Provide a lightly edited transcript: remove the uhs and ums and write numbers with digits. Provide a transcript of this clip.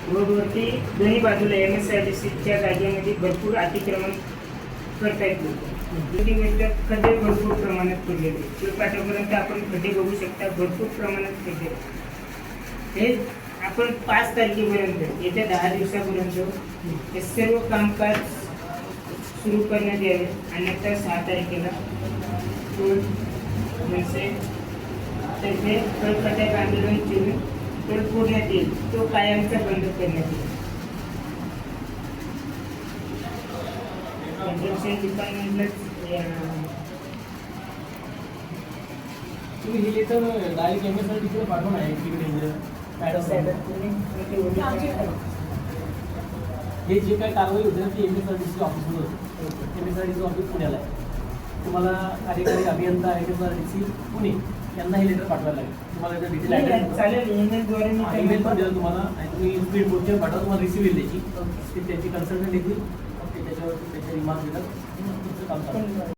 रोडवरती दोन्ही बाजूला MSIDCच्या जागेमध्ये भरपूर अतिक्रमण करतायत लोक. खड्डे भरपूर प्रमाणात पडलेले. चिळपाटापर्यंत आपण खड्डे बघू शकता, भरपूर प्रमाणात खड्डे. हे आपण 5 तारखेपर्यंत येत्या 10 दिवसापर्यंत हे सर्व कामकाज सुरू करण्यात यावे. अन्यथा 6 तारखेला मनसे तर्फे कळकट्यात आंदोलन चिरून तोड फोडण्यात येईल. तो कायमचा बंद करण्यात येईल. कंस्ट्रक्शन डिपार्टमेंटलाच तुम्ही हे लेटर डायरेक्ट MSIDCला पाठवून आहे तिकडे हे जे काही कारवाई होते ना ती MSIDC ऑफिसमध्ये होते. MSIDC ऑफिस पुण्याला आहे. तुम्हाला कार्यकारी अभियंता MSIDC पुणे यांना हे लेटर पाठवायला लागेल. तुम्हाला याचा डिटेल ॲड्रेस चालेल. ईमेलद्वारे ईमेल पण द्याल तुम्हाला आणि तुम्ही स्पीड पोस्टवर पाठवा. तुम्हाला रिसिव्ह येईल त्याची. ते त्याची कन्सल्टंट येतील. त्याच्यावरती त्याच्या रिमार्क देतात. तुमचं काम चालू.